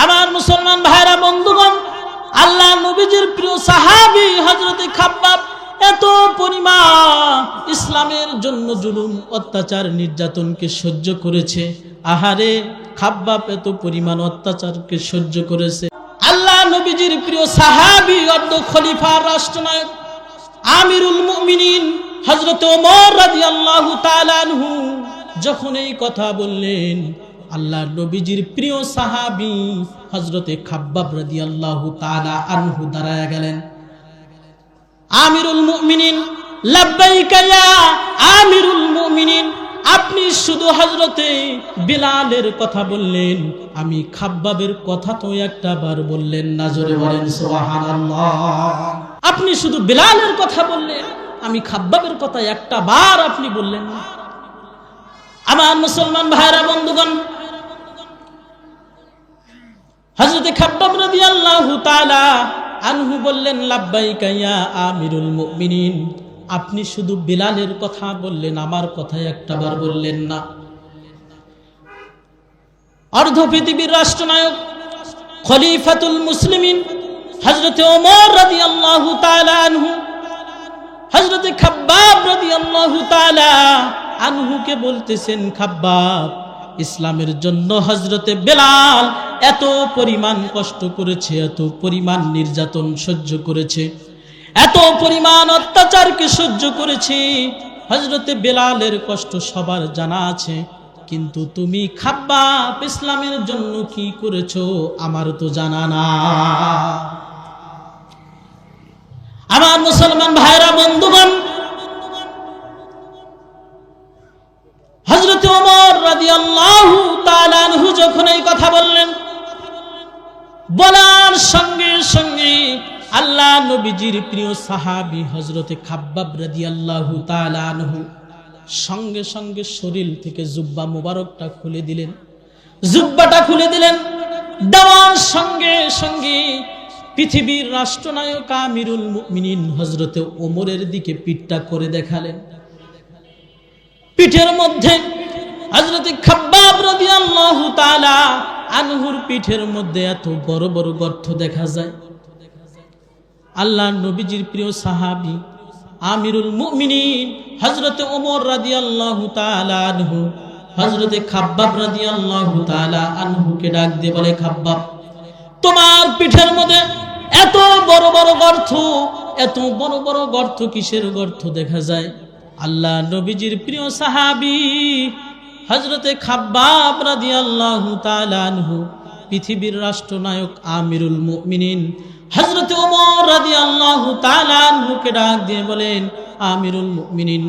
আমার মুসলমান ভাইরা বন্ধুগণ, আল্লাহ নবীজির প্রিয় সাহাবী হযরত খাব্বাব এত পরিমাণ ইসলামের জন্য জুলুম অত্যাচার নির্যাতনকে সহ্য করেছে। আহারে, খাব্বাব এত পরিমাণ অত্যাচারকে সহ্য করেছে। আল্লাহ নবীজির প্রিয় সাহাবী অর্ধ খলিফা রাষ্ট্রনায়ক আমিরুল মুমিনিন হযরত ওমর রাদিয়াল্লাহু তাআলা আনহু যখন এই কথা বললেন, আল্লাহ নবীজির প্রিয় সাহাবী হযরতে খাব্বাব রাদিয়াল্লাহু তাআলা আনহু দাঁড়ায়া গেলেন। আমিরুল মুমিনিন, লাব্বাইকা ইয়া আমিরুল মুমিনিন, আপনি শুধু হযরতে বিলালের কথা বললেন, আমি খাব্বাবের কথা তো একটা বার বললেন না। জোরে বলেন সুবহানাল্লাহ। আপনি শুধু বিলালের কথা বললেন, আমি খাব্বাবের কথা একটা বার আপনি বললেন না। আমার মুসলমান ভাইরা বন্ধুগণ, হযরতে খাব্বাব রাদিয়াল্লাহু তাআলা আনহু বললেন, লাব্বাইকা ইয়া আমিরুল মুমিনিন, আপনি শুধু বিলালের কথা বললেন, আমার কথা একটাবার বললেন না। অর্ধ পৃথিবীর রাষ্ট্রনায়ক খলিফাতুল মুসলিমিন হযরতে ওমর রাদিয়াল্লাহু তাআলা আনহু হযরতে খাব্বাব রাদিয়াল্লাহু তাআলা আনহুকে বলতেছেন, খাব্বাব, ইসলামের জন্য হযরতে বেলাল এত পরিমাণ কষ্ট করেছে, এত পরিমাণ নির্যাতন সহ্য করেছে, এত পরিমাণ অত্যাচারকে সহ্য করেছে। হযরতে বেলালের কষ্ট সবার জানা আছে, কিন্তু তুমি খাব্বাব ইসলামের জন্য কি করেছো আমার তো জানা না। আমার মুসলমান ভাইরা বন্ধুগণ, হযরত ওমর রাদিয়াল্লাহু তাআলা আনহু যখন এই কথা বললেন, বলার সঙ্গে সঙ্গে আল্লাহ নবীজির প্রিয় সাহাবী হযরতে খাব্বাব রাদিয়াল্লাহু তাআলা আনহু সঙ্গে সঙ্গে শরীর থেকে জুব্বা মুবারকটা খুলে দিলেন। জুব্বাটা খুলে দিলেন, দেওয়ার সঙ্গে সঙ্গে পৃথিবীর রাষ্ট্রনায়ক আমিরুল মুমিনিন হযরতে ওমরের দিকে পিঠটা করে দেখালেন। পিঠের মধ্যে হযরতে খাব্বাব রাদিয়াল্লাহু তাআলা আনহুর পিঠের মধ্যে এত বড় বড় গর্ত দেখা যায়। আল্লাহ নবীজির প্রিয় সাহাবী আমিরুল মুমিনিন হযরতে ওমর রাদিয়াল্লাহু তাআলা আনহু হযরতে খাব্বাব রাদিয়াল্লাহু তাআলা আনহুকে ডাক দিয়ে বলে, খাব্বাব, তোমার পিঠের মধ্যে এত বড় বড় গর্ত, এত বড় বড় গর্ত কিসের গর্ত দেখা যায়? আল্লাহ নবীজির প্রিয় সাহাবী হযরতে খাব্বাব রাদিয়াল্লাহু তাআলা আনহু পৃথিবীর রাষ্ট্রনায়ক আমিরুল মুমিনিন হযরতে ওমর রাদিয়াল্লাহু তাআলা আনহুকে ডাক দিয়ে বলেন, আমিরুল মুমিনিন,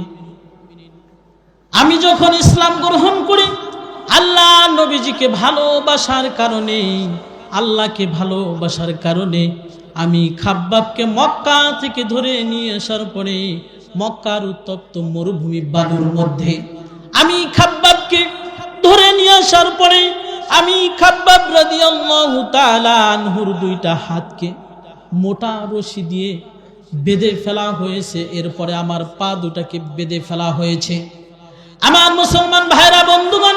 আমি যখন ইসলাম গ্রহণ করি আল্লাহ নবীজিকে ভালোবাসার কারণে, আল্লাহকে ভালোবাসার কারণে আমি খাব্বাবকে মক্কা থেকে ধরে নিয়ে আসার পরে মক্কার উত্তপ্ত মরুভূমি বালুর মধ্যে আমি খাব্বাবকে ধরে নিয়ে আসার পরে আমি খাব্বাব রাদিয়াল্লাহু তাআলা আনহুর দুইটা হাতকে মোটা রশি দিয়ে বেঁধে ফেলা হয়েছে, এরপরে আমার পা দুটাকে বেঁধে ফেলা হয়েছে। আমার মুসলমান ভাইরা বন্ধুগণ,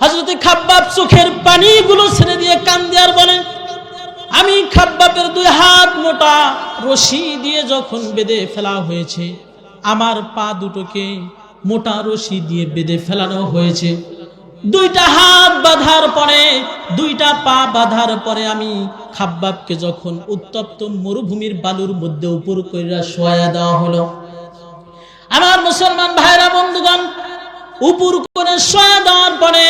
হযরতে খাব্বাব চোখের পানিগুলো ছেড়ে দিয়ে কান্দে আর বলেন, আমি খাব্বাবের দুই হাত মোটা রশি দিয়ে যখন বেঁধে ফেলা হয়েছে, আমার পা দুটোকে মোটা রশি দিয়ে বেঁধে ফেলানো হয়েছে। দুইটা হাত বাঁধার পরে, দুইটা পা বাঁধার পরে আমি খাব্বাবকে যখন উত্তপ্ত মরুভূমির বালুর মধ্যে উপর কইরা শোয়া দেওয়া হলো, আমার মুসলমান ভাইরা বন্ধুগণ, উপর করে শোয়া দেওয়ার পরে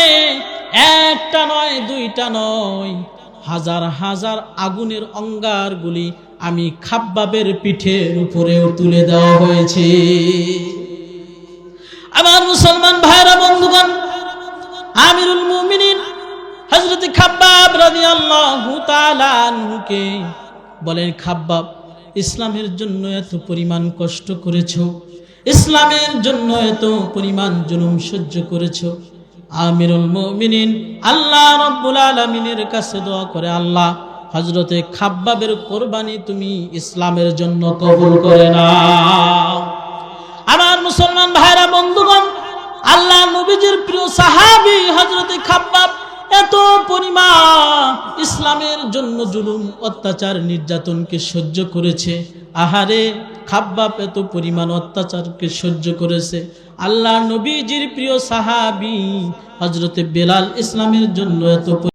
একটা নয়, দুইটা নয়, হাজার হাজার আগুনের অঙ্গারগুলি আমি খাব্বাবের পিঠের উপরেও তুলে দেওয়া হয়েছে। আমার মুসলমান ভাইরা বন্ধুগণ, আমিরুল মুমিনিন হযরত খাব্বাব রাদিয়াল্লাহু তাআলা আনহুকে বলেন, খাব্বাব, ইসলামের জন্য এত পরিমাণ কষ্ট করেছো, ইসলামের জন্য এত পরিমাণ জুলুম সহ্য করেছো, আমিরুল মুমিনিন আল্লাহ রাব্বুল আলামিনের কাছে দোয়া করে, আল্লাহ হযরতে খাব্বাবের কোরবানি তুমি ইসলামের জন্য কবুল করে নাও। আমার মুসলমান ভাইরা বন্ধুগণ, আল্লাহ নবীজির প্রিয় সাহাবী হযরতে খাব্বাব এত পরিমাণ ইসলামের জন্য জুলুম অত্যাচার নির্যাতনকে সহ্য করেছে। আহারে, খাব্বাব এত পরিমাণ অত্যাচারকে সহ্য করেছে। আল্লাহ নবীজির প্রিয় সাহাবী হযরতে বেলাল ইসলামের জন্য এত